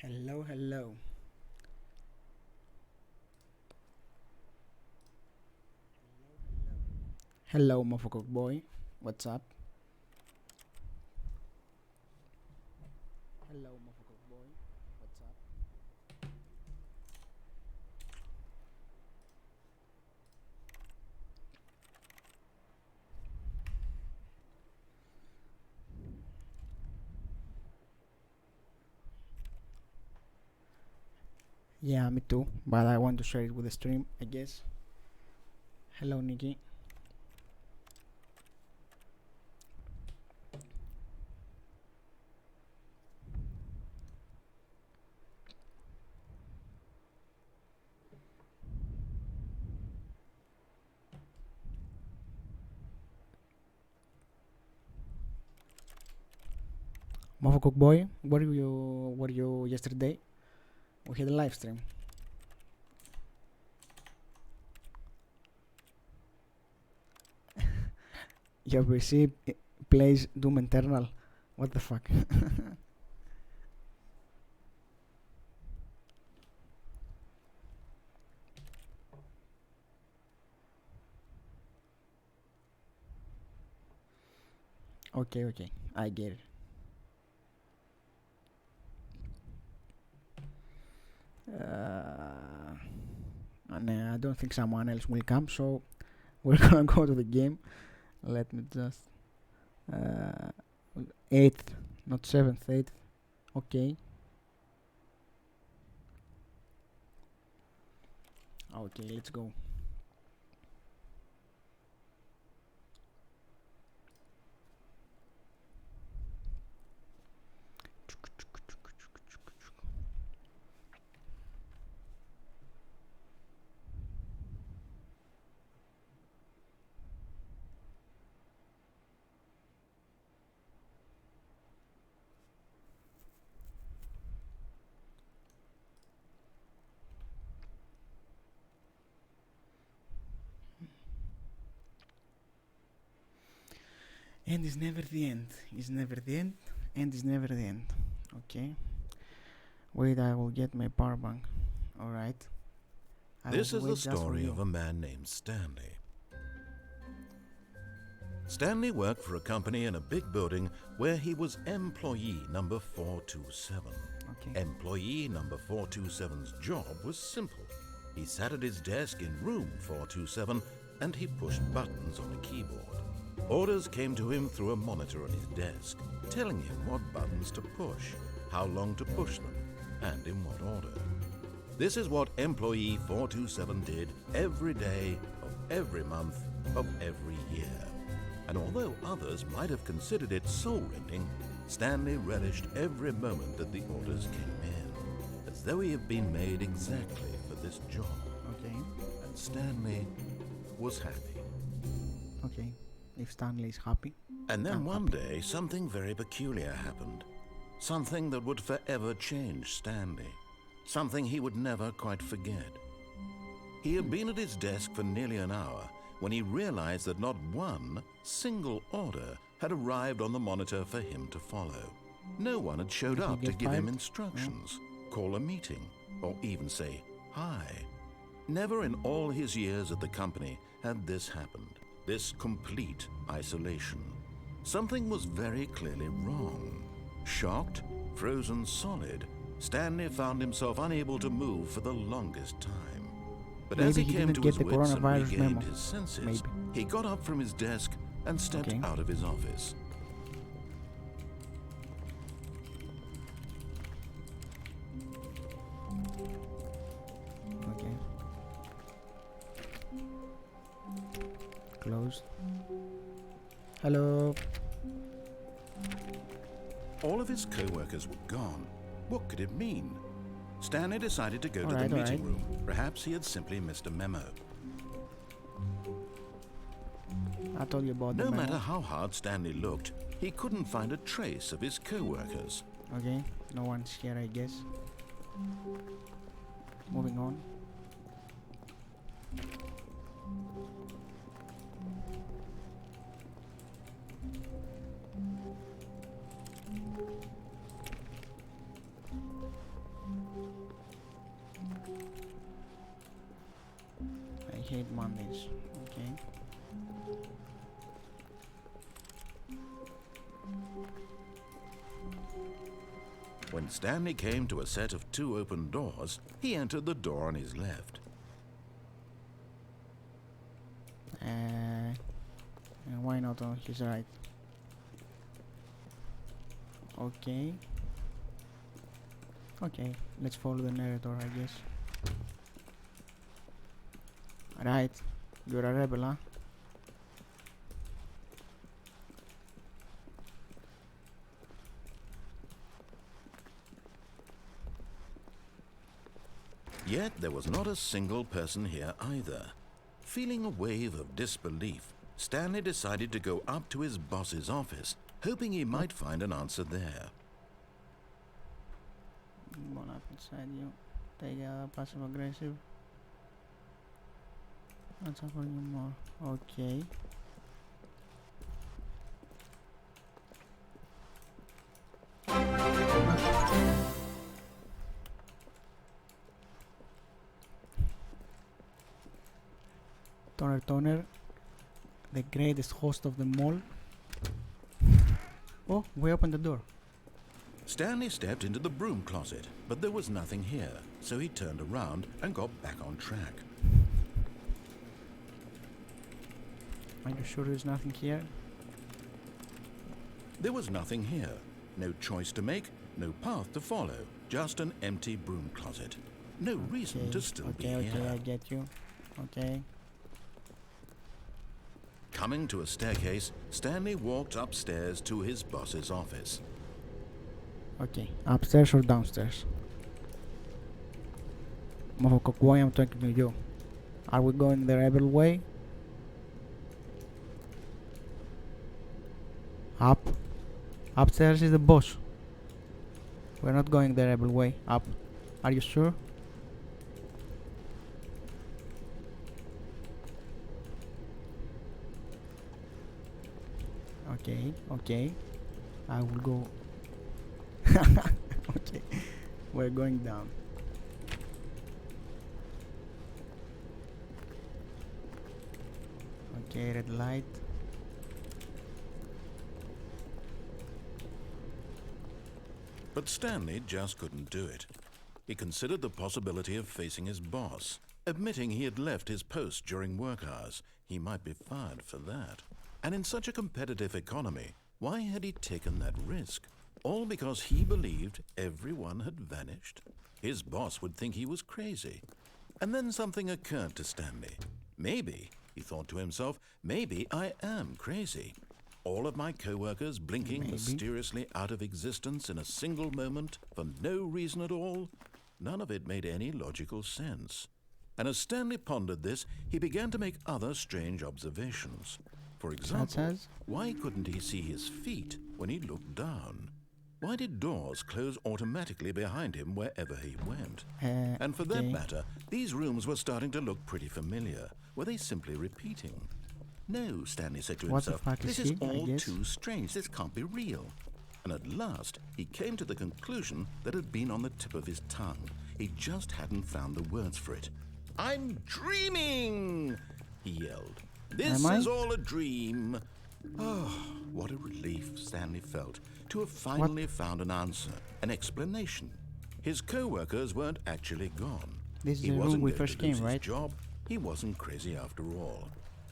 Hello, hello. Hello, motherfucker boy. What's up? Hello, motherfucker boy. What's up? Yeah, me too. But I want to share it with the stream, I guess. Hello, Nikki. Motherfucker boy, were you yesterday? We had a live stream. Your PC plays Doom Eternal. What the fuck? Okay, I get it. Nah, I don't think someone else will come, so we're gonna go to the game. Let me just. Uh, 8th, not 7th, 8th. Okay. Okay, let's go. And it's never the end. It's never the end. And it's never the end. Okay. Wait, I will get my power bank. Alright. This is the story of a man named Stanley. Stanley worked for a company in a big building where he was employee number 427. Okay. Employee number 427's job was simple. He sat at his desk in room 427 and he pushed buttons on a keyboard. Orders came to him through a monitor on his desk, telling him what buttons to push, how long to push them, and in what order. This is what employee 427 did every day of every month of every year. And although others might have considered it soul-rending, Stanley relished every moment that the orders came in, as though he had been made exactly for this job. Okay. And Stanley was happy. Okay. If Stanley is happy. And then I'm one happy. day, something very peculiar happened. Something that would forever change Stanley. Something he would never quite forget. He had been at his desk for nearly an hour when he realized that not one single order had arrived on the monitor for him to follow. No one had showed Did he up to get give him fired? instructions, call a meeting, or even say hi. Never in all his years at the company had this happened. This complete isolation. Something was very clearly wrong. Shocked, frozen solid, Stanley found himself unable to move for the longest time. But as Maybe he he came didn't to get his the wits and coronavirus regained memo. his senses, Maybe. he got up from his desk and stepped Okay. out of his office. Okay. Closed. Hello. All of his co-workers were gone. What could it mean? Stanley decided to go to the Alright, meeting alright. room. Perhaps he had simply missed a memo. I told you about No the memo. matter how hard Stanley looked, he couldn't find a trace of his co-workers. Okay. No one's here, I guess. Moving on. hate Mondays. Okay. When Stanley came to a set of 2 open doors, he entered the door on his left. Why not on his right? Okay. Okay, let's follow the narrator, I guess. Right, you're a rebel, huh? Yet there was not a single person here either. Feeling a wave of disbelief, Stanley decided to go up to his boss's office, hoping he might find an answer there. One up inside you. Take passive aggressive. Let's offer you more. Okay. Toner, the greatest host of them all. Oh, we opened the door. Stanley stepped into the broom closet, but there was nothing here, so he turned around and got back on track. Are you sure there's nothing here? There was nothing here. No choice to make, no path to follow, just an empty broom closet. No reason to still be here. Okay, I get you. Okay. Coming to a staircase, Stanley walked upstairs to his boss's office. Okay, upstairs or downstairs? Motherfucker, why I'm talking to you? Are we going the rebel way? Up. Upstairs is the boss. We're not going the rebel way. Up. Are you sure? Okay. I will go. Okay. We're going down. Okay, red light. But Stanley just couldn't do it. He considered the possibility of facing his boss, admitting he had left his post during work hours. He might be fired for that. And in such a competitive economy, why had he taken that risk? All because he believed everyone had vanished? His boss would think he was crazy. And then something occurred to Stanley. Maybe, he thought to himself, maybe I am crazy. All of my co-workers blinking mysteriously out of existence in a single moment for no reason at all? None of it made any logical sense. And as Stanley pondered this, he began to make other strange observations. For example, why couldn't he see his feet when he looked down? Why did doors close automatically behind him wherever he went? And for that matter, these rooms were starting to look pretty familiar. Were they simply repeating? No, Stanley said to himself, this is all too strange. This can't be real. And at last, he came to the conclusion that had been on the tip of his tongue. He just hadn't found the words for it. I'm dreaming, he yelled. This is all a dream. Oh, what a relief Stanley felt to have finally found an answer, an explanation. His co-workers weren't actually gone. This is the room we first came, right? Job. He wasn't crazy after all.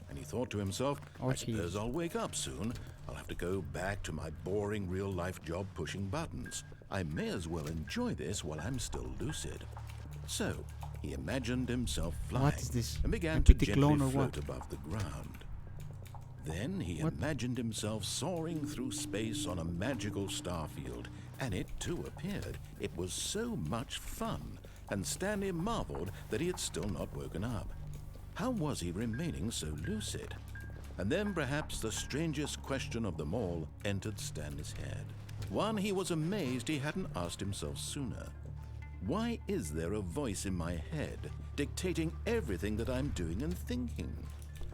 And he thought to himself, I suppose I'll wake up soon. I'll have to go back to my boring real-life job pushing buttons. I may as well enjoy this while I'm still lucid. So, he imagined himself flying and began to gently float above the ground. Then he imagined himself soaring through space on a magical starfield, and it too appeared. It was so much fun, and Stanley marveled that he had still not woken up. How was he remaining so lucid? And then perhaps the strangest question of them all entered Stanley's head. One he was amazed he hadn't asked himself sooner. Why is there a voice in my head dictating everything that I'm doing and thinking?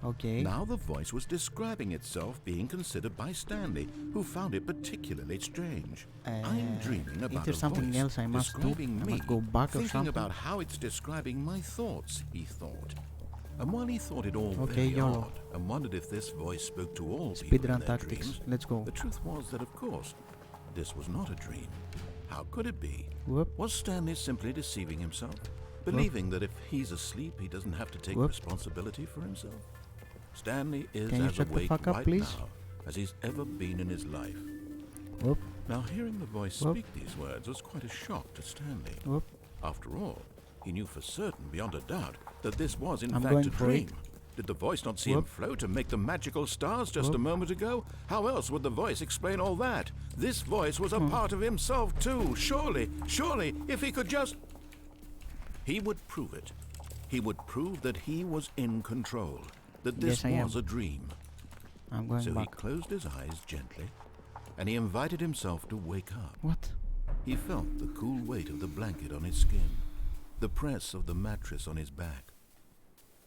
Okay. Now the voice was describing itself being considered by Stanley, who found it particularly strange. I'm dreaming about a something else I must do. I must go back or thinking something. about how it's describing my thoughts, he thought. And while he thought it all Okay, very YOLO. odd and wondered if this voice spoke to all people in Speedrun their tactics. dreams, Let's go. the truth was that, of course, this was not a dream. How could it be? Whoop. Was Stanley simply deceiving himself? Believing that if he's asleep, he doesn't have to take Whoop. responsibility for himself? Stanley is Can you as shut the awake fuck up, right please? now as he's ever been in his life. Whoop. Now, hearing the voice Whoop. speak these words was quite a shock to Stanley. Whoop. After all, he knew for certain, beyond a doubt, that this was in I'm fact going a for dream. it. Did the voice not see him Whoop. float and make the magical stars just Whoop. a moment ago? How else would the voice explain all that? This voice was a part of himself too. Surely, if he could just... He would prove it. He would prove that he was in control, that this Yes, I was am. a dream. I'm going So he back. closed his eyes gently, and he invited himself to wake up. What? He felt the cool weight of the blanket on his skin, the press of the mattress on his back,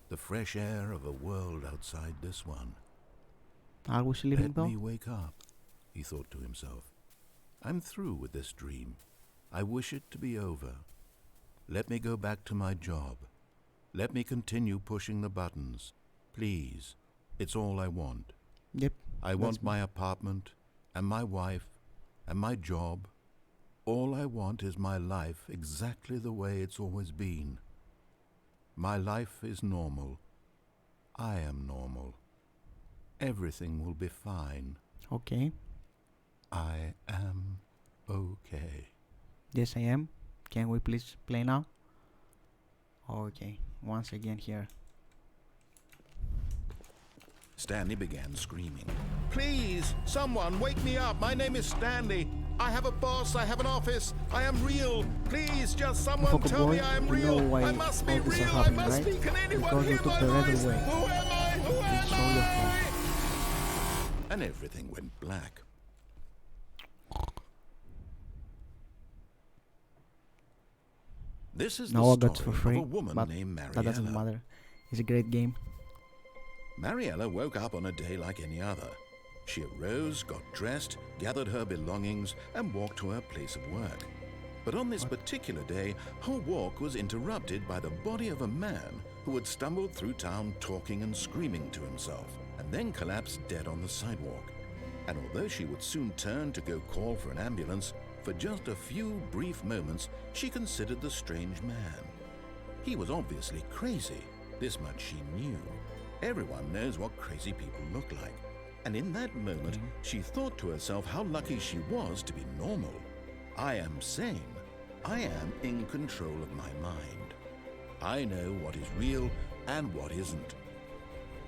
the fresh air of a world outside this one. Are we sleeping Let though? me wake up, he thought to himself. I'm through with this dream. I wish it to be over. Let me go back to my job. Let me continue pushing the buttons. Please, it's all I want. Yep. I want my apartment, and my wife, and my job. All I want is my life exactly the way it's always been. My life is normal. I am normal. Everything will be fine. Okay. I am okay. Yes, I am. Can we please play now? Okay. Once again here. Stanley began screaming. Please, someone, wake me up. My name is Stanley. I have a boss. I have an office. I am real. Please, just someone Fuck a tell me boy, I am you real. know why I must be all this are real. I happening, must right? be. Can anyone Because we hear took my the red voice? away. Who am I? Who am It's all your fault. I? And everything went black. This is Now I the got for story free, of a woman but named that doesn't Mariella. matter. It's a great game. Mariella woke up on a day like any other. She arose, got dressed, gathered her belongings, and walked to her place of work. But on this particular day, her walk was interrupted by the body of a man who had stumbled through town talking and screaming to himself, and then collapsed dead on the sidewalk. And although she would soon turn to go call for an ambulance, for just a few brief moments she considered the strange man. He was obviously crazy. This much she knew. Everyone knows what crazy people look like. And in that moment, she thought to herself how lucky she was to be normal. I am sane. I am in control of my mind. I know what is real and what isn't.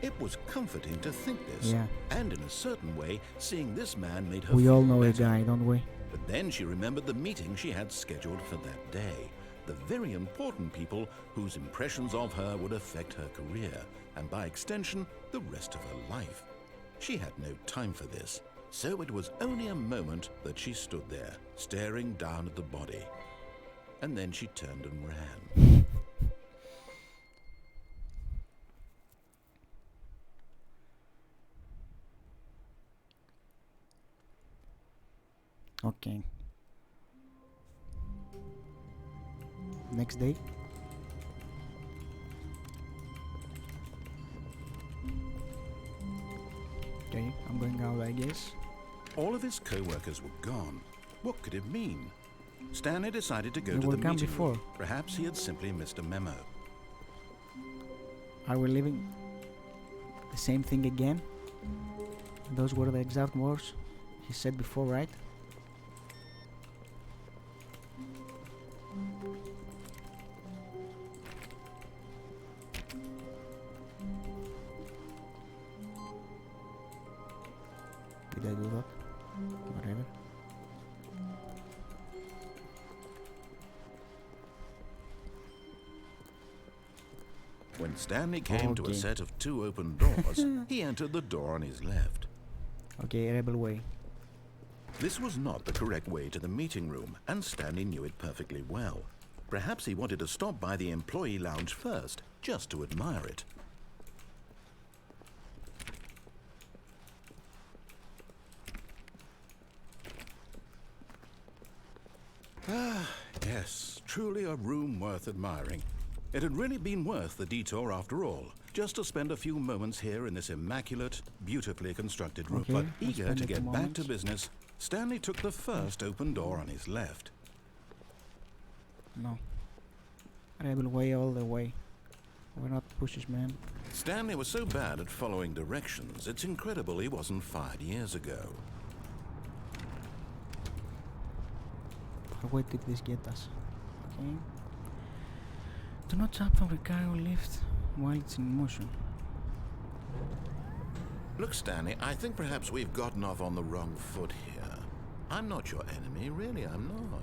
It was comforting to think this, Yeah. and in a certain way, seeing this man made her We feel all know a better. guy, don't we? But then she remembered the meeting she had scheduled for that day. The very important people whose impressions of her would affect her career, and by extension, the rest of her life. She had no time for this, so it was only a moment that she stood there, staring down at the body. And then she turned and ran. Okay. Next day. Okay, I'm going out, I guess. All of his co-workers were gone. What could it mean? Stanley decided to go They to were the gone meeting before. room. Perhaps he had simply missed a memo. Are we living the same thing again? Those were the exact words he said before, right? Did I do that? Whatever. When Stanley came to a Okay. set of 2 open doors, he entered the door on his left. Okay, Rebel Way. This was not the correct way to the meeting room, and Stanley knew it perfectly well. Perhaps he wanted to stop by the employee lounge first, just to admire it. Ah, yes, truly a room worth admiring. It had really been worth the detour after all, just to spend a few moments here in this immaculate, beautifully constructed room. Okay, But let's eager spend to a few get back to moments. business, Stanley took the first open door on his left. No. Rebel way all the way. We're not pushes, man. Stanley was so bad at following directions, it's incredible he wasn't fired years ago. Where did this get us? Okay. Do not jump from the car or lift while it's in motion. Look, Stanley, I think perhaps we've gotten off on the wrong foot here. I'm not your enemy, really, I'm not.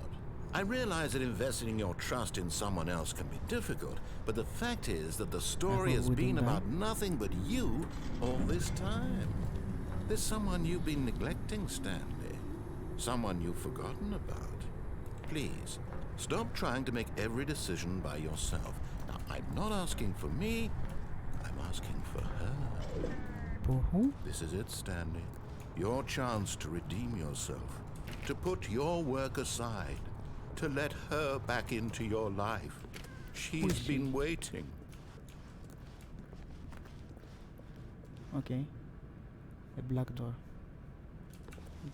I realize that investing your trust in someone else can be difficult, but the fact is that the story has been about nothing but you all this time. There's someone you've been neglecting, Stanley. Someone you've forgotten about. Please, stop trying to make every decision by yourself. Now, I'm not asking for me, I'm asking for her. For who? This is it, Stanley. Your chance to redeem yourself. To put your work aside. To let her back into your life. She's been waiting. Okay. A black door.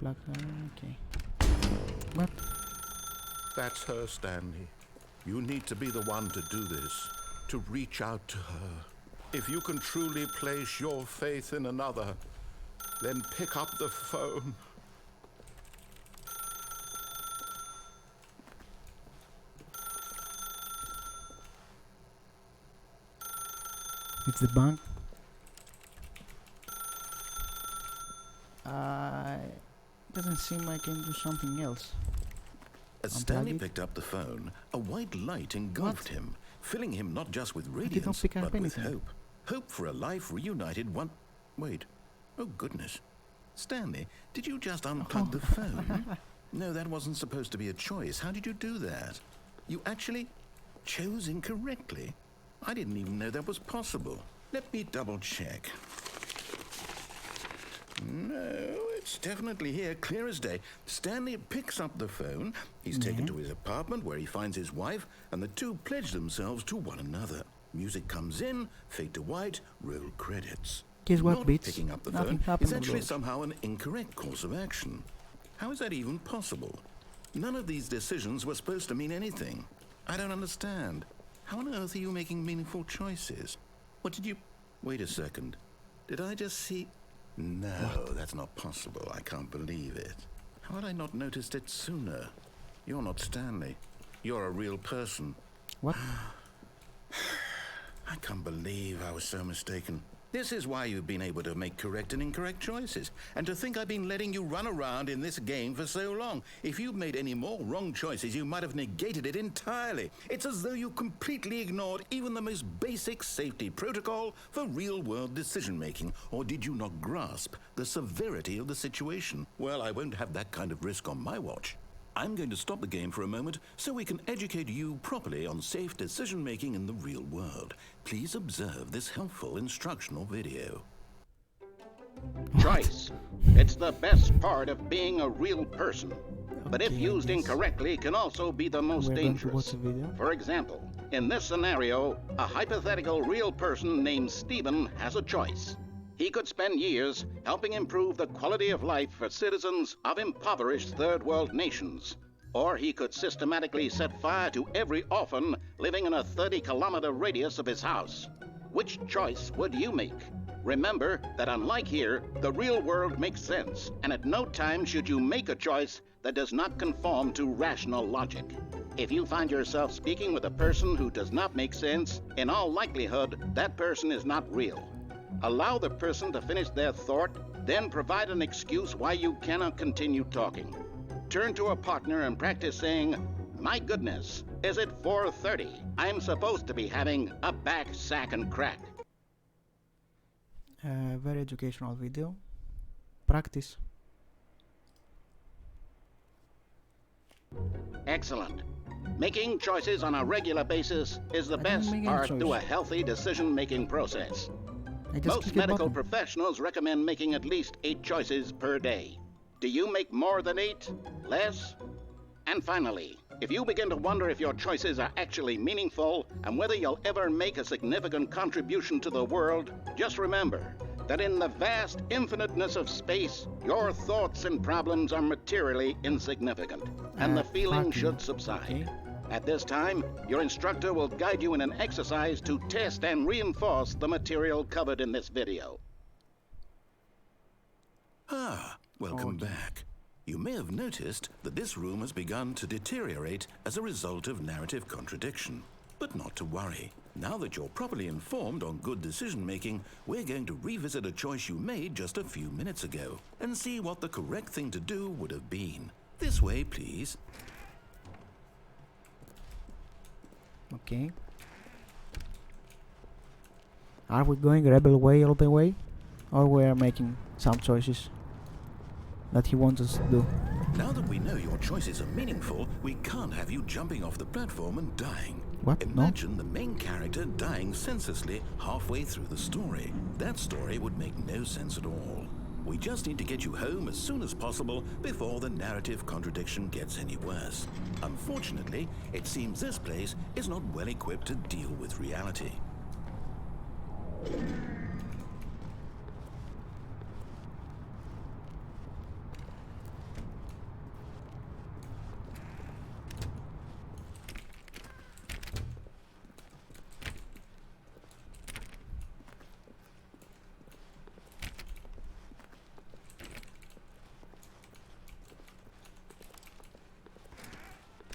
Black door, okay. What? That's her, Stanley. You need to be the one to do this. To reach out to her. If you can truly place your faith in another, then pick up the phone. It's the bank. Doesn't seem I can do something else. As Stanley picked up the phone, a white light engulfed him, filling him not just with radiance, but with hope. Hope for a life reunited one... Wait. Oh, goodness. Stanley, did you just unplug the phone? No, that wasn't supposed to be a choice. How did you do that? You actually chose incorrectly. I didn't even know that was possible. Let me double check. No, it's definitely here, clear as day. Stanley picks up the phone. He's taken to his apartment where he finds his wife, and the two pledge themselves to one another. Music comes in, fade to white, roll credits. Guess what, Not bitch? picking up the Nothing phone happened is actually on somehow an incorrect course of action. How is that even possible? None of these decisions were supposed to mean anything. I don't understand. How on earth are you making meaningful choices? What did you... Wait a second. Did I just see... No, that's not possible. I can't believe it. How had I not noticed it sooner? You're not Stanley. You're a real person. What? I can't believe I was so mistaken. This is why you've been able to make correct and incorrect choices. And to think I've been letting you run around in this game for so long. If you'd made any more wrong choices, you might have negated it entirely. It's as though you completely ignored even the most basic safety protocol for real-world decision-making. Or did you not grasp the severity of the situation? Well, I won't have that kind of risk on my watch. I'm going to stop the game for a moment so we can educate you properly on safe decision-making in the real world. Please observe this helpful instructional video. Choice. It's the best part of being a real person. But if Okay, used I guess incorrectly, can also be the most we're going to watch dangerous. a video. For example, in this scenario, a hypothetical real person named Stephen has a choice. He could spend years helping improve the quality of life for citizens of impoverished third world nations. Or he could systematically set fire to every orphan living in a 30-kilometer radius of his house. Which choice would you make? Remember that unlike here, the real world makes sense, and at no time should you make a choice that does not conform to rational logic. If you find yourself speaking with a person who does not make sense, in all likelihood, that person is not real. Allow the person to finish their thought, then provide an excuse why you cannot continue talking. Turn to a partner and practice saying, "My goodness, is it 4:30? I'm supposed to be having a back, sack, and crack." Very educational video. Practice. Excellent. Making choices on a regular basis is the I didn't best make any part to a choice. healthy decision-making process. I just Most click a medical button. professionals recommend making at least 8 choices per day. Do you make more than 8? Less? And finally, If you begin to wonder if your choices are actually meaningful and whether you'll ever make a significant contribution to the world, just remember that in the vast infiniteness of space, your thoughts and problems are materially insignificant, and the feeling should subside. Okay. At this time, your instructor will guide you in an exercise to test and reinforce the material covered in this video. Ah, welcome back. You may have noticed that this room has begun to deteriorate as a result of narrative contradiction. But not to worry. Now that you're properly informed on good decision-making, we're going to revisit a choice you made just a few minutes ago and see what the correct thing to do would have been. This way, please. Okay. Are we going rebel way all the way? Or we are making some choices that he wants us to do? Now that we know your choices are meaningful, we can't have you jumping off the platform and dying. What? Imagine the main character dying senselessly halfway through the story. That story would make no sense at all. We just need to get you home as soon as possible before the narrative contradiction gets any worse. Unfortunately, it seems this place is not well equipped to deal with reality.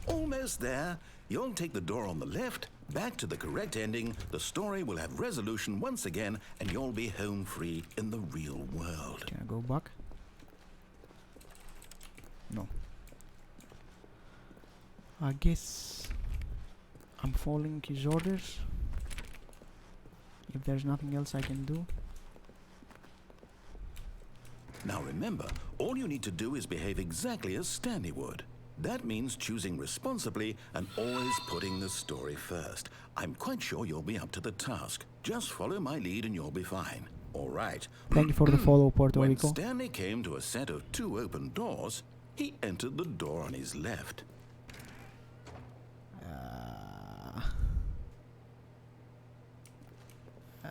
Almost there. You'll take the door on the left, back to the correct ending, the story will have resolution once again, and you'll be home free in the real world. Can I go back? No. I guess I'm following his orders. If there's nothing else I can do. Now remember, all you need to do is behave exactly as Stanley would. That means choosing responsibly and always putting the story first. I'm quite sure you'll be up to the task. Just follow my lead and you'll be fine. All right. Thank you for the follow, Puerto When Rico. Stanley came to a set of 2 open doors, he entered the door on his left. I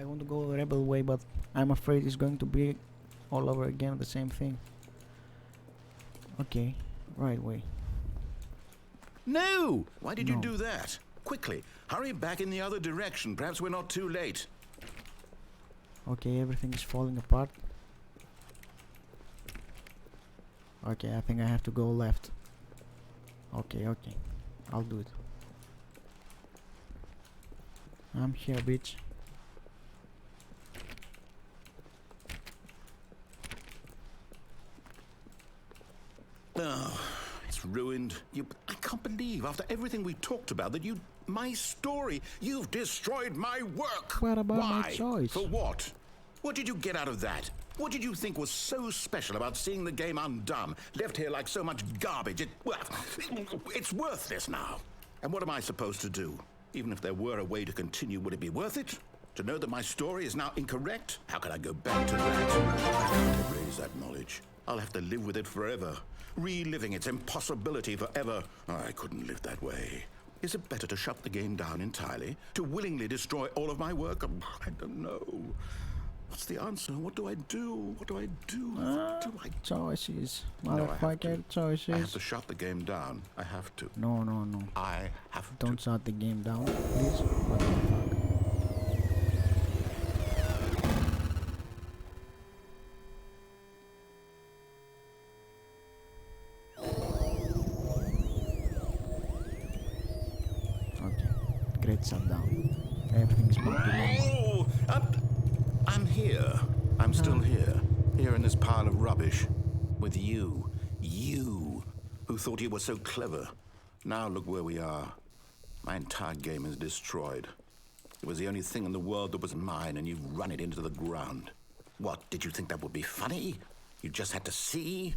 want to go the rebel way, but I'm afraid it's going to be all over again the same thing. Okay, right way. No! Why did you No. do that? Quickly, hurry back in the other direction. Perhaps we're not too late. Okay, everything is falling apart. Okay, I think I have to go left. Okay, I'll do it. I'm here, bitch. Oh, it's ruined. I can't believe, after everything we talked about, that my story, you've destroyed my work. What about Why? my choice? For what? What did you get out of that? What did you think was so special about seeing the game undone, left here like so much garbage? It's worthless now. And what am I supposed to do? Even if there were a way to continue, would it be worth it? To know that my story is now incorrect? How can I go back to that? I can't erase that knowledge. I'll have to live with it forever. Reliving its impossibility forever. I couldn't live that way. Is it better to shut the game down entirely? To willingly destroy all of my work? I don't know. What's the answer? What do I do? What do I do? What do I do? Choices. No, I have Motherfucker, to. I have choices. to shut the game down. I have to. No. I have Don't to. shut the game down, please. What the fuck? Okay, great shutdown. Everything's back to normal. Oh! I'm here. I'm still here. Here in this pile of rubbish. With you. You, who thought you were so clever. Now look where we are. My entire game is destroyed. It was the only thing in the world that was mine, and you've run it into the ground. What, did you think that would be funny? You just had to see?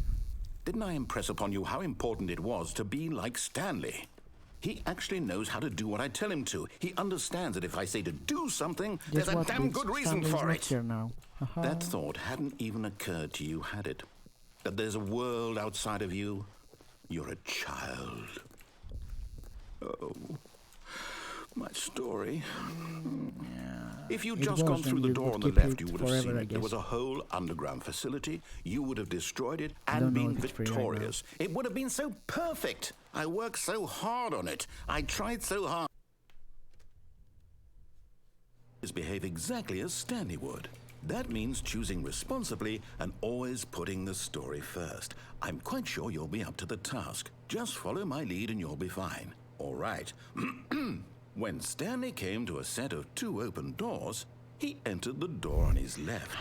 Didn't I impress upon you how important it was to be like Stanley? He actually knows how to do what I tell him to. He understands that if I say to do something, Guess there's a what, damn bitch? good reason Stanley's for not it. here now. Haha. That thought hadn't even occurred to you, had it? That there's a world outside of you, You're a child. Oh, my story. If you'd It just gone was, through and the you door would on the keep left, it you would have forever, seen I it. There was guess. a whole underground facility. You would have destroyed it I and don't know been if it's free right now. victorious. It would have been so perfect. I worked so hard on it. I tried so hard. Behave exactly as Stanley would. That means choosing responsibly and always putting the story first. I'm quite sure you'll be up to the task. Just follow my lead and you'll be fine. All right. When Stanley came to a set of 2 open doors, he entered the door on his left.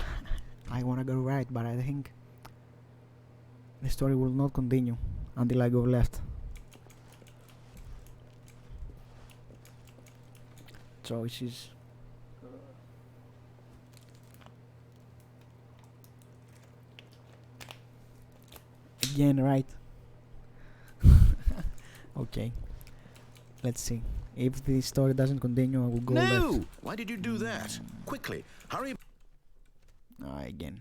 I wanna go right, but I think the story will not continue until I go left. Choices. Again, right? Okay. Let's see. If the story doesn't continue, I will go No! left. Why did you do that? Quickly, hurry. Again.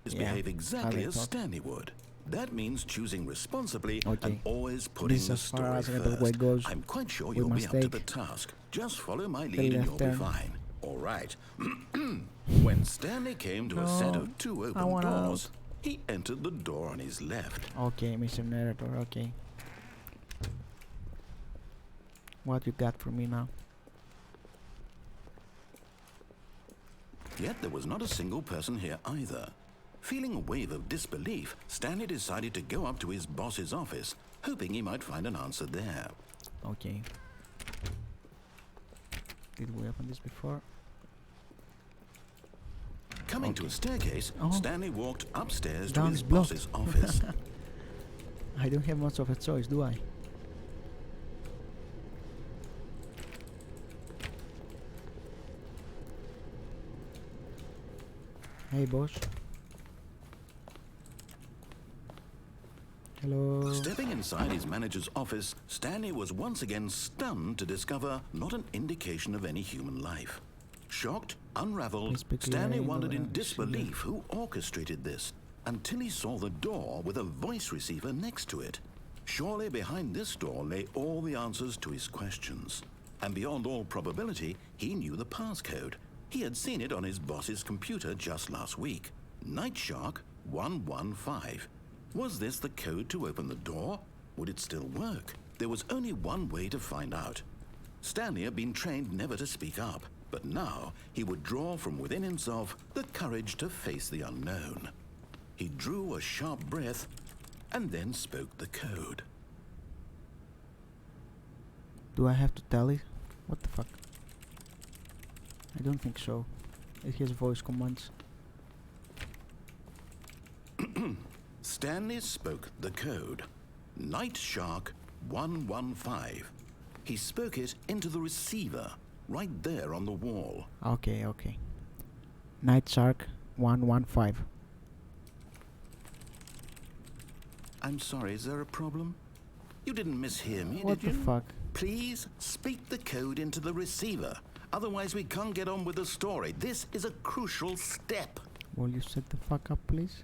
Behave exactly I as thought. Stanley would. That means choosing responsibly Okay. and always putting This is the as far story as Rebel Way first. goes. I'm quite sure We you'll be must up to take the task. Just follow my the lead and left you'll turn. be fine. All right. When Stanley came to a set No, of 2 I open want doors, he entered the door on his left. Okay, Mr. Narrator, okay. What you got for me now? Yet there was not a single person here either. Feeling a wave of disbelief, Stanley decided to go up to his boss's office, hoping he might find an answer there. Okay. Did we open this before? Coming to a staircase, Oh. Stanley walked upstairs to Down his is blocked. boss's office. I don't have much of a choice, do I? Hey, boss. Hello. Stepping inside his manager's office, Stanley was once again stunned to discover not an indication of any human life. Shocked, unraveled, Please speak Stanley loud, wondered in see disbelief who orchestrated this, until he saw the door with a voice receiver next to it. Surely behind this door lay all the answers to his questions. And beyond all probability, he knew the passcode. He had seen it on his boss's computer just last week. Night Shark 115. Was this the code to open the door? Would it still work? There was only one way to find out. Stanley had been trained never to speak up, but now he would draw from within himself the courage to face the unknown. He drew a sharp breath and then spoke the code. Do I have to tell it? What the fuck? I don't think so. It has voice commands. Stanley spoke the code. Night Shark 115. He spoke it into the receiver, right there on the wall. Okay, okay. Night Shark 115. I'm sorry, is there a problem? You didn't mishear me, What did the you? fuck? Please speak the code into the receiver. Otherwise, we can't get on with the story. This is a crucial step. Will you shut the fuck up, please?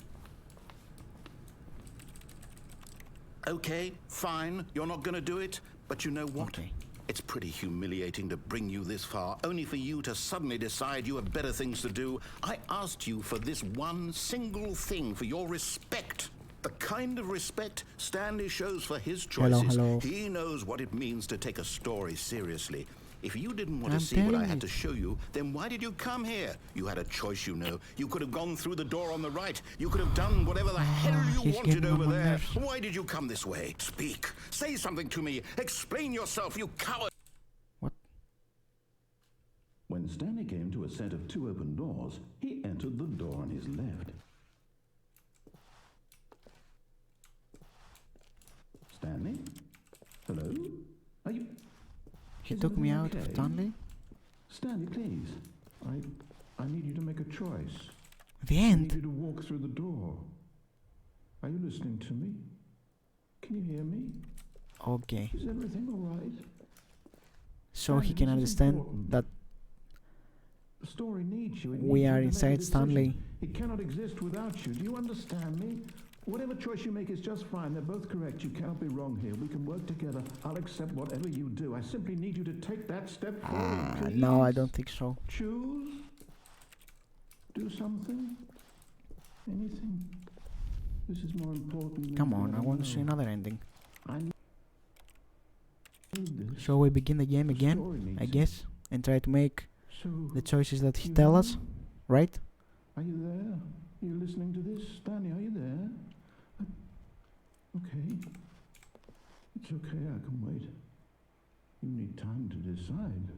Okay, fine. You're not going to do it. But you know what? Okay. It's pretty humiliating to bring you this far, only for you to suddenly decide you have better things to do. I asked you for this one single thing, for your respect. The kind of respect Stanley shows for his choices. Hello. He knows what it means to take a story seriously. If you didn't want I'm to see what I telling had you. to show you, then why did you come here? You had a choice, you know. You could have gone through the door on the right. You could have done whatever the hell you he's wanted getting over on my there. nerves. Why did you come this way? Speak. Say something to me. Explain yourself, you coward. What? When Stanley came to a set of 2 open doors, he entered the door on his left. Stanley? Hello? Are you... He Is took me everything out of okay? Stanley? Stanley, please. I need you to make a choice. The I need end? you to walk through the door. Are you listening to me? Can you hear me? Okay. Is everything all right? So he Stanley, can this is understand important. that The story needs you. It we needs you are to make a inside decision. Stanley. It cannot exist without you. Do you understand me? Whatever choice you make is just fine. They're both correct. You cannot be wrong here. We can work together. I'll accept whatever you do. I simply need you to take that step forward, please. No, I don't think so. Choose. Do something. Anything. This is more important than Come you on, I ever want to know. see another ending. I need this. Shall we begin the game The again, story needs I it. guess, and try to make So, the choices that he you tells know? us, right? Are you there? Are you listening to this? Stanley, are you there? Okay. It's okay, I can wait. You need time to decide.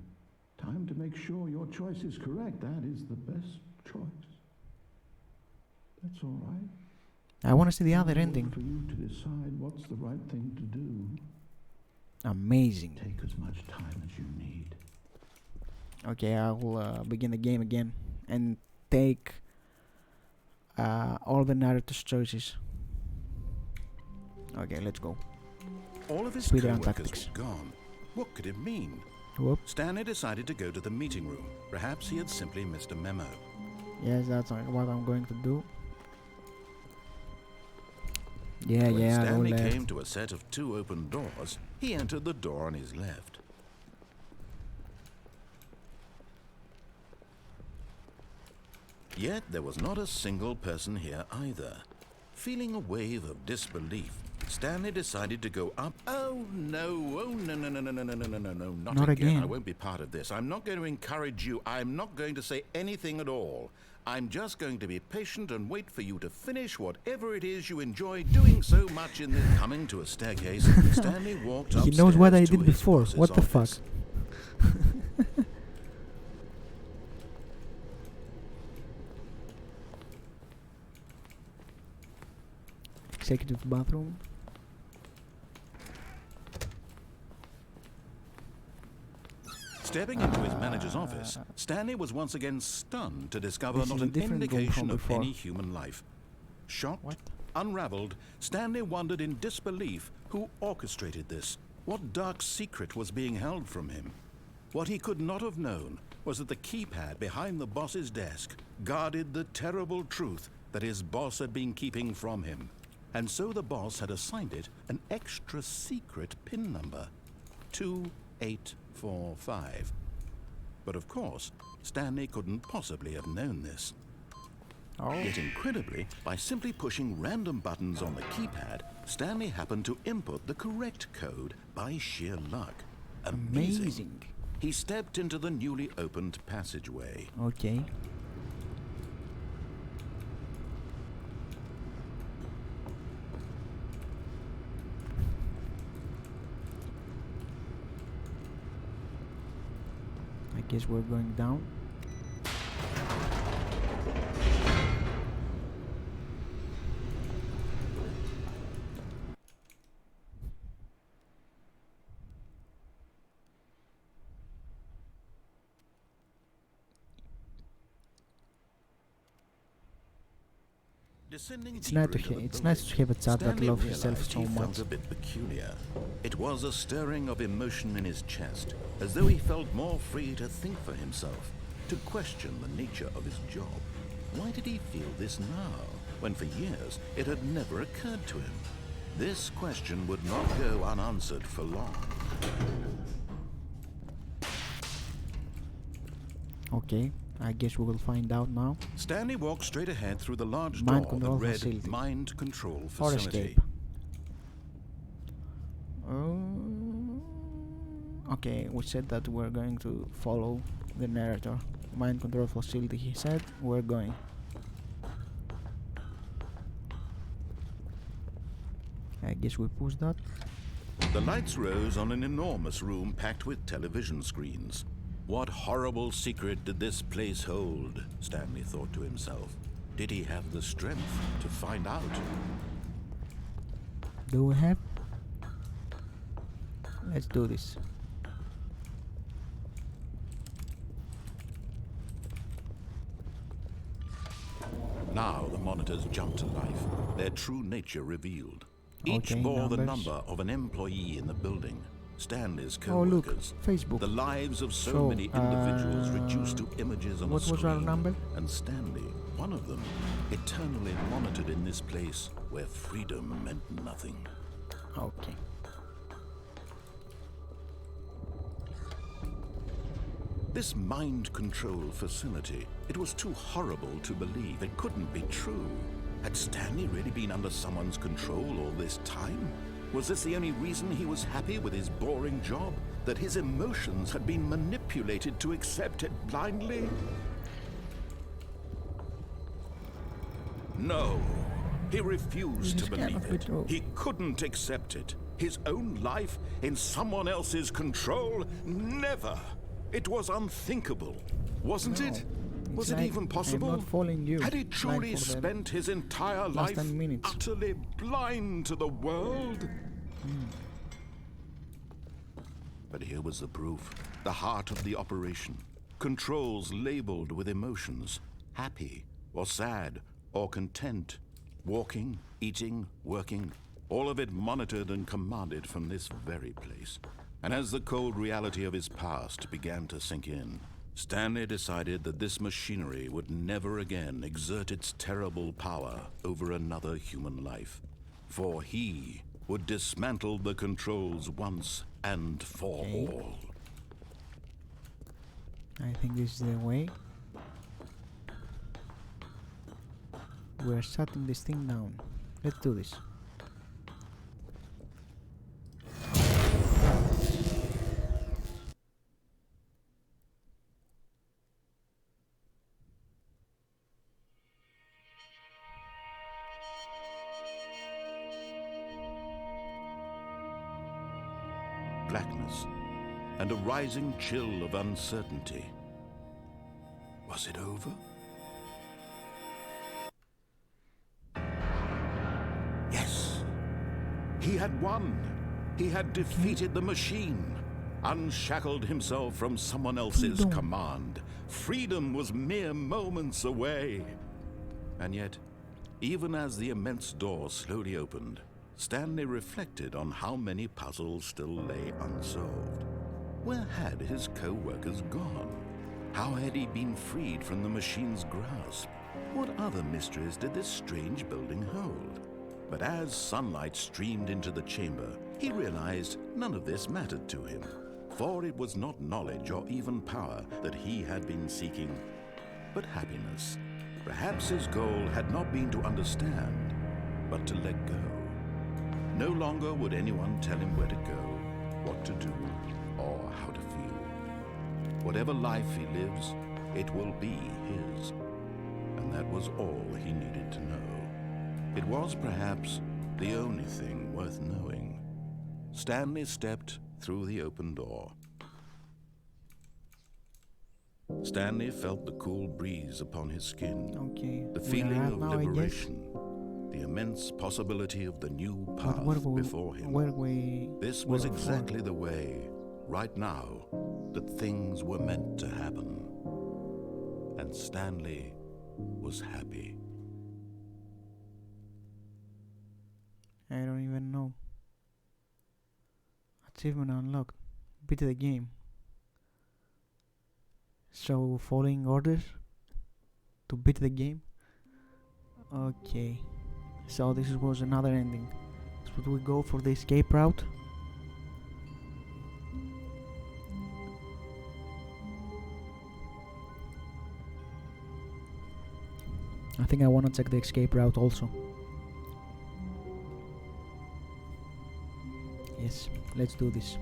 Time to make sure your choice is correct. That is the best choice. That's all right. I want to see the other I'll wait ending. for you to decide what's the right thing to do. Amazing. Take as much time as you need. Okay, I will begin the game again and take all the narrator's choices. Okay, let's go. All of his Speedrun co-workers tactics. were gone. What could it mean? Whoop. Stanley decided to go to the meeting room. Perhaps he had simply missed a memo. Yes, that's what I'm going to do. Yeah, When yeah, go Stanley left. came to a set of 2 open doors, he entered the door on his left. Yet there was not a single person here either. Feeling a wave of disbelief, Stanley decided to go up. Oh no, no, not again. I won't be part of this. I'm not going to encourage you. I'm not going to say anything at all. I'm just going to be patient and wait for you to finish whatever it is you enjoy doing so much in this. Coming to a staircase, Stanley walked He upstairs knows what I to did his before. boss's What the fuck? office. Executive bathroom. Stepping into his manager's office, Stanley was once again stunned to discover This not is a an different room indication from of before. any human life. Shocked, What? unraveled, Stanley wondered in disbelief who orchestrated this. What dark secret was being held from him? What he could not have known was that the keypad behind the boss's desk guarded the terrible truth that his boss had been keeping from him. And so the boss had assigned it an extra secret PIN number, 2845. But of course, Stanley couldn't possibly have known this. Oh, Yet incredibly, by simply pushing random buttons on the keypad, Stanley happened to input the correct code by sheer luck. amazing. He stepped into the newly opened passageway. Okay. I guess we're going down. Descending It's deeper nice to into the it's nice to have a chat that Stanley loves himself realized so he much. felt a bit peculiar. It was a stirring of emotion in his chest, as though he felt more free to think for himself, to question the nature of his job. Why did he feel this now, when for years it had never occurred to him? This question would not go unanswered for long. Okay, I guess we will find out now. Stanley walked straight ahead through the large Mind door that control read facility. Mind Control Or Facility. escape. Okay, we said that we're going to follow the narrator. Mind control facility, he said. We're going. I guess we push that. The lights rose on an enormous room packed with television screens. What horrible secret did this place hold? Stanley thought to himself. Did he have the strength to find out? Do we have? Let's do this. Now the monitors jumped to life, their true nature revealed. Each Okay, bore the numbers. number of an employee in the building. Stanley's Oh look, co-workers, Facebook. the lives of so So, many individuals reduced to images on a what screen. was our number? And Stanley, one of them, eternally monitored in this place where freedom meant nothing. Okay. This mind control facility, it was too horrible to believe. It couldn't be true. Had Stanley really been under someone's control all this time? Was this the only reason he was happy with his boring job? That his emotions had been manipulated to accept it blindly? No, he refused to believe it. He couldn't accept it. His own life in someone else's control? Never! It was unthinkable, wasn't it? Was it even possible? I'm not following you. Had he truly spent his entire life utterly blind to the world? But here was the proof. The heart of the operation. Controls labeled with emotions. Happy, or sad, or content. Walking, eating, working. All of it monitored and commanded from this very place. And as the cold reality of his past began to sink in, Stanley decided that this machinery would never again exert its terrible power over another human life. For he would dismantle the controls once and for all. I think this is the way. We're shutting this thing down. Let's do this. Blackness and a rising chill of uncertainty. Was it over? Yes. He had won. He had defeated the machine, unshackled himself from someone else's command. Freedom was mere moments away. And yet, even as the immense door slowly opened, Stanley reflected on how many puzzles still lay unsolved. Where had his co-workers gone? How had he been freed from the machine's grasp? What other mysteries did this strange building hold? But as sunlight streamed into the chamber, he realized none of this mattered to him. For it was not knowledge or even power that he had been seeking, but happiness. Perhaps his goal had not been to understand, but to let go. No longer would anyone tell him where to go, what to do, or how to feel. Whatever life he lives, it will be his. And that was all he needed to know. It was perhaps the only thing worth knowing. Stanley stepped through the open door. Stanley felt the cool breeze upon his skin. Okay. The feeling of liberation. The immense possibility of the new path before him. This was exactly the way, right now, that things were meant to happen. And Stanley was happy. I don't even know. Achievement unlocked. Beat the game. So, following orders to beat the game. Okay. So this was another ending. Should we go for the escape route? I think I want to check the escape route also. Yes, let's do this.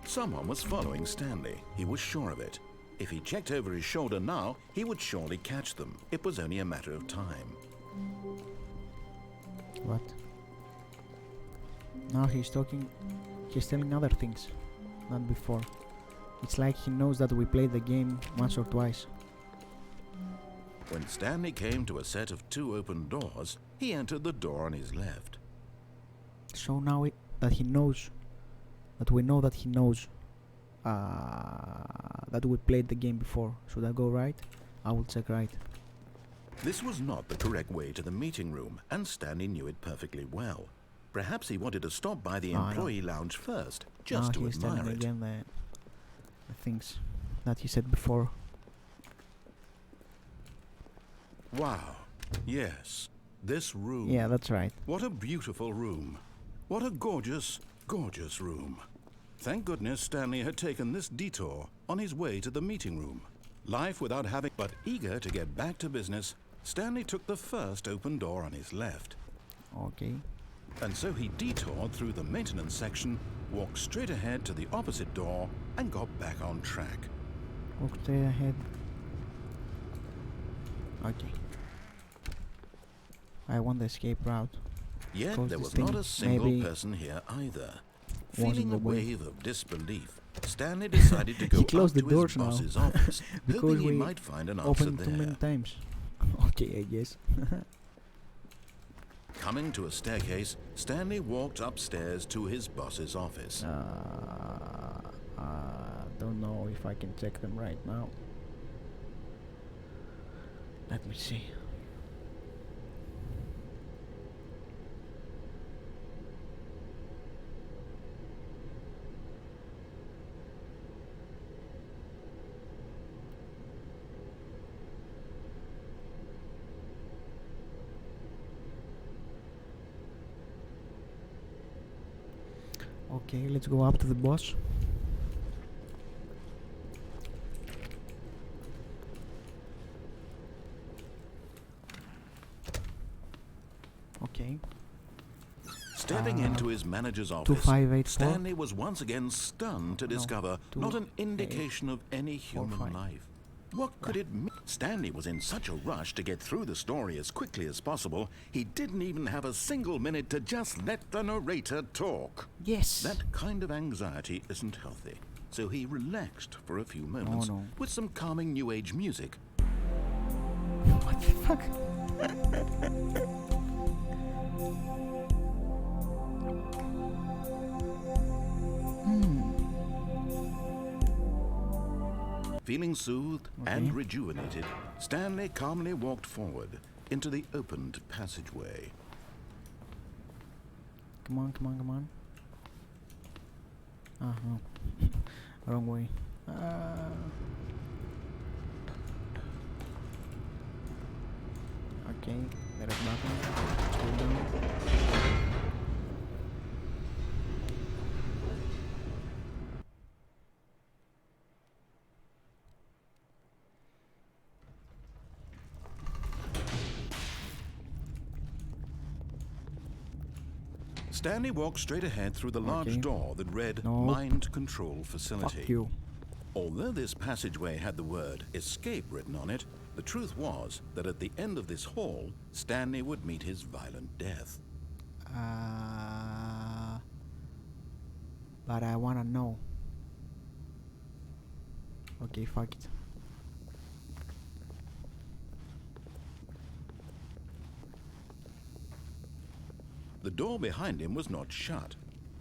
Someone was following Stanley. He was sure of it. If he checked over his shoulder now, he would surely catch them. It was only a matter of time. What? Now he's talking, he's telling other things than before. It's like he knows that we played the game once or twice. When Stanley came to a set of 2 open doors, he entered the door on his left. So now that he knows, that we know that he knows that we played the game before. Should I go right? I will check right. This was not the correct way to the meeting room, and Stanley knew it perfectly well. Perhaps he wanted to stop by the Oh, no. employee lounge first, just to he's admire telling it. again the things that he said before. Wow. Yes. This room. Yeah, that's right. What a beautiful room. What a gorgeous, gorgeous room. Thank goodness Stanley had taken this detour on his way to the meeting room. Life without having... But eager to get back to business, Stanley took the first open door on his left. Okay. And so he detoured through the maintenance section, walked straight ahead to the opposite door, and got back on track. Walk straight ahead. Okay. I want the escape route. Yet Because there this was not thing a single maybe person here either. wasn't Feeling the a way. wave of disbelief, Stanley decided to go He up closed to the his doors now. boss's office, Because hoping he we might find an answer Opened too many there. times. Okay, I guess. Coming to a staircase, Stanley walked upstairs to his boss's office. Don't know if I can check them right now. Let me see. Okay, let's go up to the boss. Okay. Stepping into his manager's office, 2584. Stanley was once again stunned to No, discover not an indication of any human 5. life. What could it mean? Stanley was in such a rush to get through the story as quickly as possible, he didn't even have a single minute to just let the narrator talk. Yes. That kind of anxiety isn't healthy, so he relaxed for a few moments no. with some calming new age music. What the fuck? Feeling soothed and rejuvenated, Stanley calmly walked forward into the opened passageway. Come on, come on, come on. No. Wrong way. Okay, there is nothing. Let's go down. Stanley walked straight ahead through the large Okay. door that read Nope. Mind Control Facility. Fuck you. Although this passageway had the word escape written on it, the truth was that at the end of this hall, Stanley would meet his violent death. But I wanna know. Okay, fuck it. The door behind him was not shut.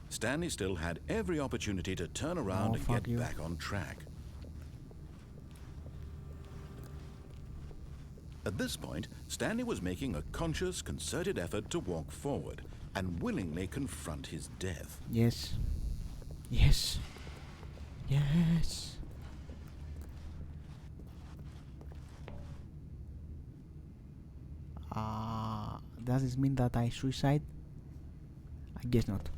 Stanley still had every opportunity to turn around Oh, and fuck get you. back on track. At this point, Stanley was making a conscious, concerted effort to walk forward and willingly confront his death. Yes. Yes. Yes. Does this mean that I suicide? I guess not.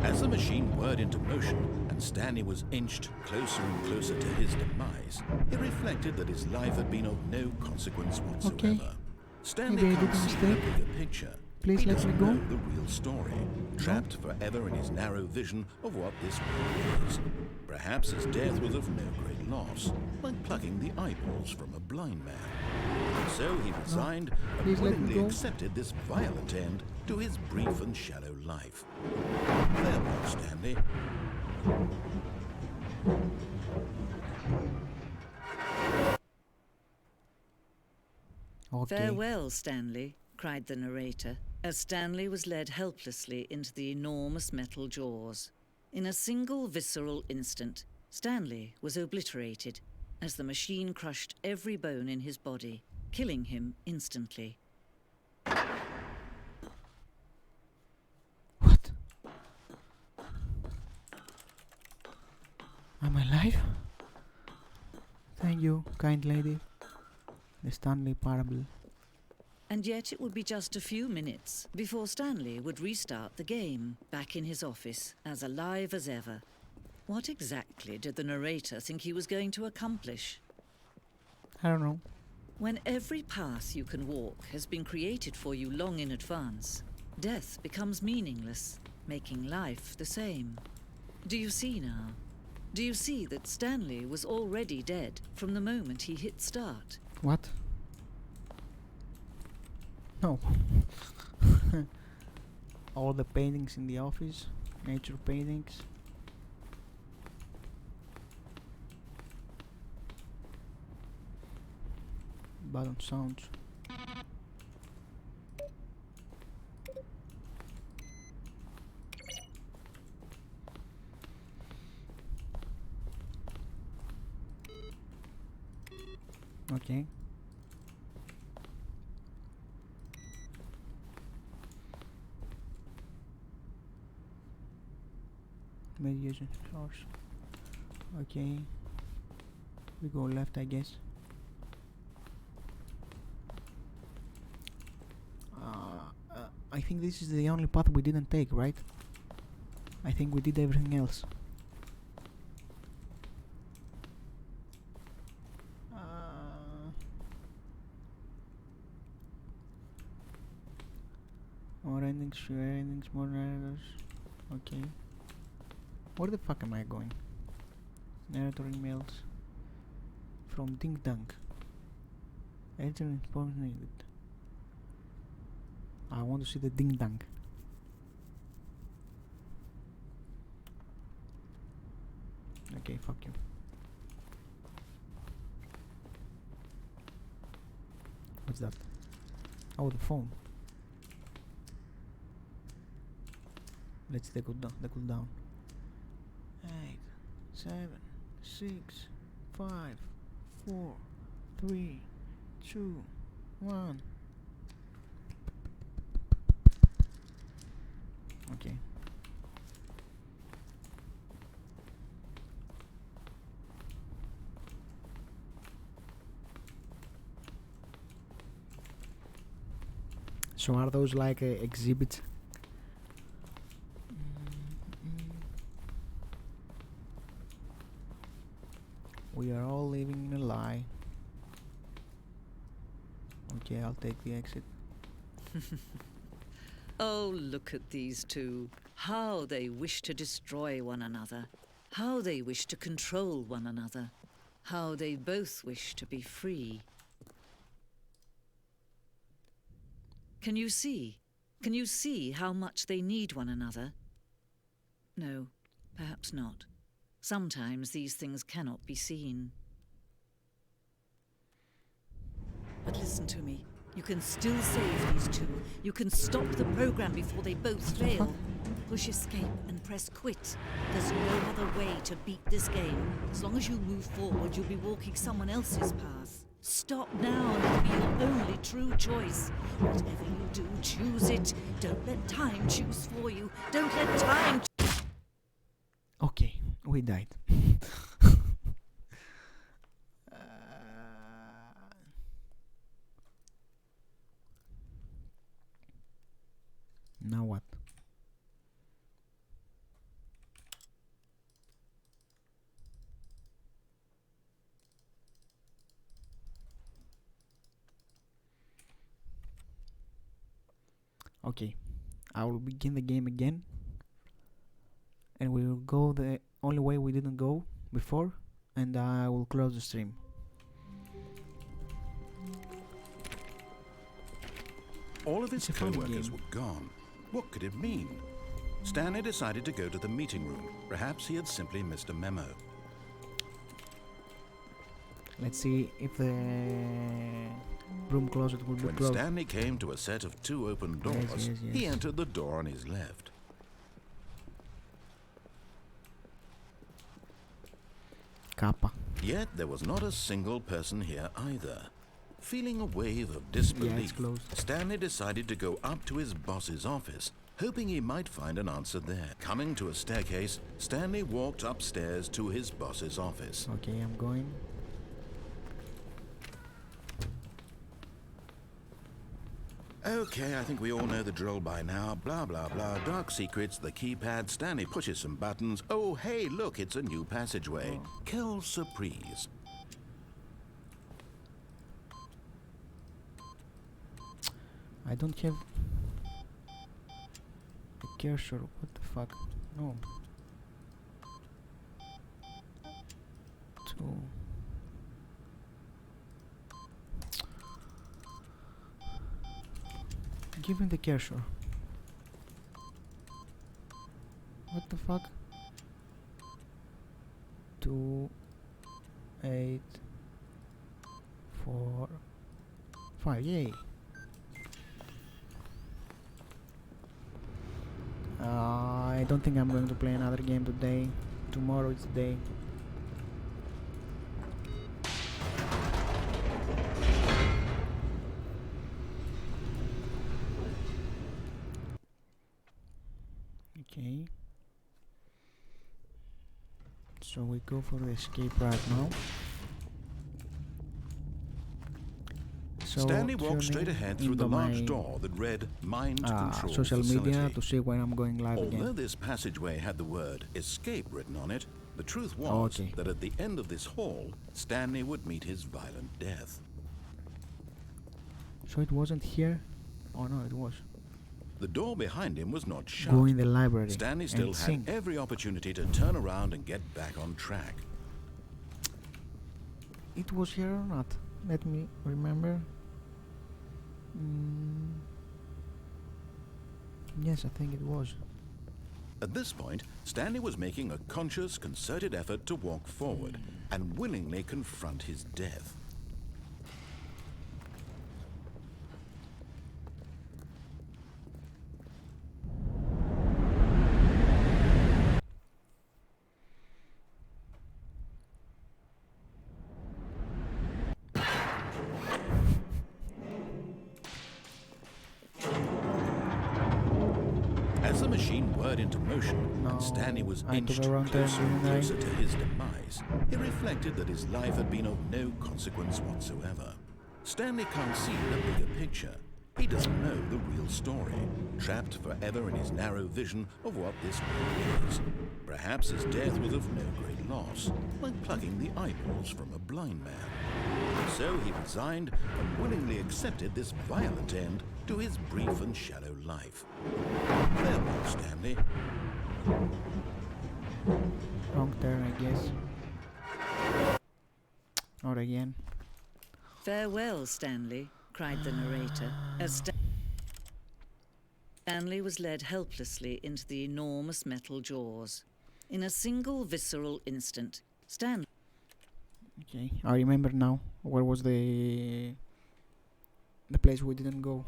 As the machine whirred into motion and Stanley was inched closer and closer to his demise, he reflected that his life had been of no consequence whatsoever. Okay. Stanley Maybe I couldn't did a see the mistake. bigger picture. Please He let me doesn't go. know the real story, trapped forever in his narrow vision of what this world is. Perhaps his death was of no great loss, like plucking the eyeballs from a blind man. So he resigned and Please let me willingly go. accepted this violent end to his brief and shallow life. Farewell, Stanley. Okay. "Farewell, Stanley," cried the narrator, as Stanley was led helplessly into the enormous metal jaws. In a single visceral instant, Stanley was obliterated as the machine crushed every bone in his body, killing him instantly. What? Am I alive? Thank you, kind lady. The Stanley parable. And yet it would be just a few minutes before Stanley would restart the game, back in his office, as alive as ever. What exactly did the narrator think he was going to accomplish? I don't know. When every path you can walk has been created for you long in advance, death becomes meaningless, making life the same. Do you see now? Do you see that Stanley was already dead from the moment he hit start? What? No. All the paintings in the office, nature paintings. Button sounds. Okay. Mediation source. Okay. We go left, I guess. I think this is the only path we didn't take, right? I think we did everything else. More endings, fewer endings, more narrators. Okay. Where the fuck am I going? Narrator emails from Ding Dong. Urgent response needed. I want to see the Ding Dong. Okay, fuck you. What's that? Oh, the phone. Let's the cooldown. 8, 7, 6, 5, 4, 3, 2, 1. Okay. So are those like exhibits? We are all living in a lie. Okay, I'll take the exit. Oh, look at these two. How they wish to destroy one another. How they wish to control one another. How they both wish to be free. Can you see? Can you see how much they need one another? No, perhaps not. Sometimes these things cannot be seen. But listen to me. You can still save these two. You can stop the program before they both fail. Push escape and press quit. There's no other way to beat this game. As long as you move forward, you'll be walking someone else's path. Stop now and it'll be your only true choice. Whatever you do, choose it. Don't let time choose for you. Don't let time... Okay, we died. Now what? Okay, I will begin the game again, and we will go the only way we didn't go before, and I will close the stream. All of his It's a funny co-workers game. were gone. What could it mean? Stanley decided to go to the meeting room. Perhaps he had simply missed a memo. Let's see if the broom closet will be When closed. Stanley came to a set of 2 open doors, yes. he entered the door on his left. Kappa. Yet there was not a single person here either. Feeling a wave of Yeah, disbelief, it's closed. Stanley decided to go up to his boss's office, hoping he might find an answer there. Coming to a staircase, Stanley walked upstairs to his boss's office. Okay, I'm going. Okay, I think we all know the drill by now. Blah, blah, blah. Dark secrets, the keypad. Stanley pushes some buttons. Oh, hey, look, it's a new passageway. Quelle surprise. I don't have a cursor. What the fuck? No. Two. Give me the cursor. What the fuck? 2, 8, 4, 5. Yay. I don't think I'm going to play another game today. Tomorrow is the day. Okay. So we go for the escape right now. So Stanley walked straight tuning ahead through the large door that read Mind Control social Facility. media to see when I'm going live Although again. this passageway had the word escape written on it, the truth was Okay. that at the end of this hall, Stanley would meet his violent death. So it wasn't here? Oh no, it was. The door behind him was not shut. Go in the library Stanley still and had sing. every opportunity to turn around and get back on track. It was here or not? Let me remember. Yes, I think it was. At this point, Stanley was making a conscious, concerted effort to walk forward and willingly confront his death. As the machine whirred into motion, No, and Stanley was I took inched a wrong turn, closer and didn't I? closer to his demise, he reflected that his life had been of no consequence whatsoever. Stanley can't see the bigger picture. He doesn't know the real story, trapped forever in his narrow vision of what this world is. Perhaps his death was of no great loss, like plucking the eyeballs from a blind man. So he resigned and willingly accepted this violent end to his brief and shallow life. Farewell, Stanley. Wrong turn, I guess. Not again. Farewell, Stanley, cried the narrator, as Stanley was led helplessly into the enormous metal jaws. In a single visceral instant, Stanley Okay, I remember now. Where was the place we didn't go?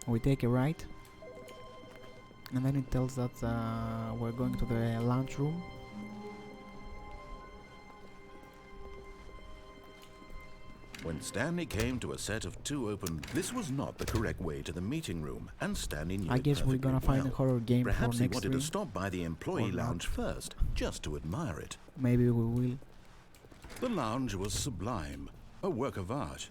We take a right, and then it tells that we're going to the lunch room. When Stanley came to a set of 2 open, this was not the correct way to the meeting room, and Stanley knew I it guess we're perfectly gonna find well. a horror game Perhaps for he next wanted stream. to stop by the employee Or not. lounge first, just to admire it. Maybe we will. The lounge was sublime, a work of art.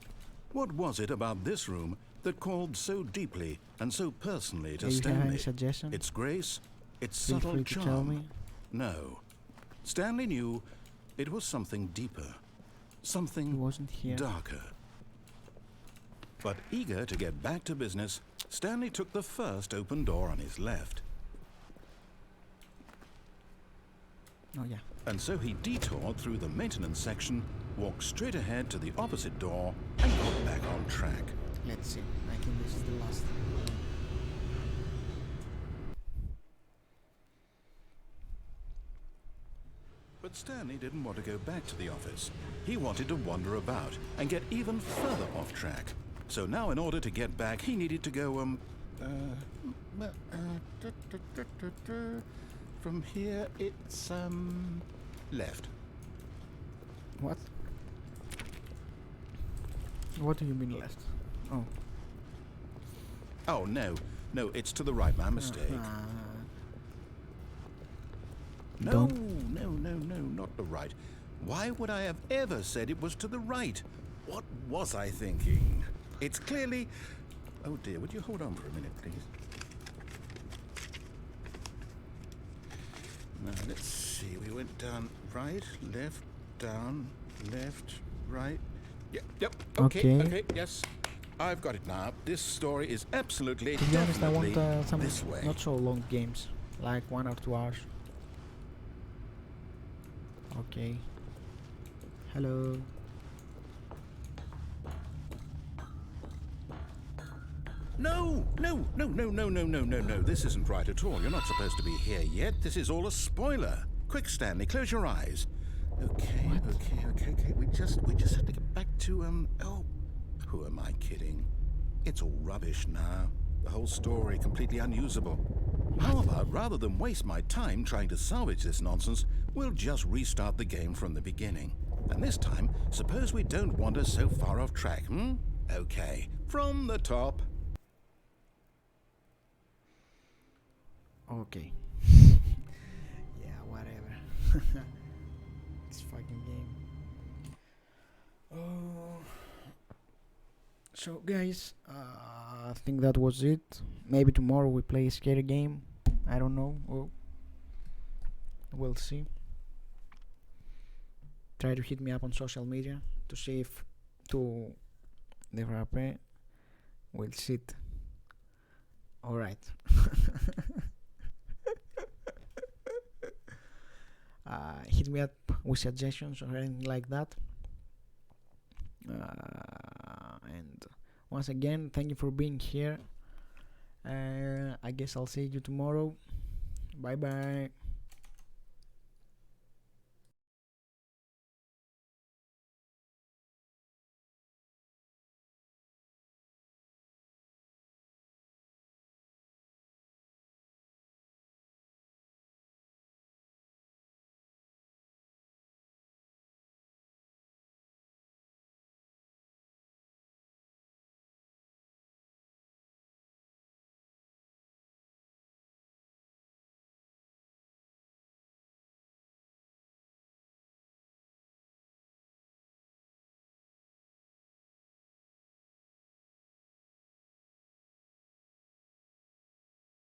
What was it about this room that called so deeply and so personally to Do you have any Stanley? suggestion? Its grace, its Feel subtle free to charm. tell me. No. Stanley knew it was something deeper, He something wasn't here. darker. But eager to get back to business, Stanley took the first open door on his left. Oh yeah. And so he detoured through the maintenance section, walked straight ahead to the opposite door, and got back on track. Let's see. I think this is the last. But Stanley didn't want to go back to the office. He wanted to wander about and get even further off track. So now in order to get back, he needed to go, from here it's, left. What? What do you mean left? Oh. Oh, no, it's to the right, my mistake. No, not the right. Why would I have ever said it was to the right? What was I thinking? It's clearly... Oh dear, would you hold on for a minute, please? Now, let's see. We went down right, left, down, left, right. Yep, okay, yes. I've got it now. This story is absolutely, To be honest, I definitely want some this way. not so long games, like 1 or 2 hours. Okay. Hello. No. This isn't right at all. You're not supposed to be here yet. This is all a spoiler. Quick, Stanley, close your eyes. Okay. We just have to get back to, oh, who am I kidding? It's all rubbish now. The whole story completely unusable. How about, rather than waste my time trying to salvage this nonsense, we'll just restart the game from the beginning. And this time, suppose we don't wander so far off track, Okay, from the top. Okay. Yeah, whatever. This fucking game. Oh. So guys, I think that was it. Maybe tomorrow we play a scary game. I don't know. Oh. We'll see. Try to hit me up on social media to see if to the frappe will sit. Alright. Hit me up with suggestions or anything like that. And once again, thank you for being here. I guess I'll see you tomorrow. Bye bye.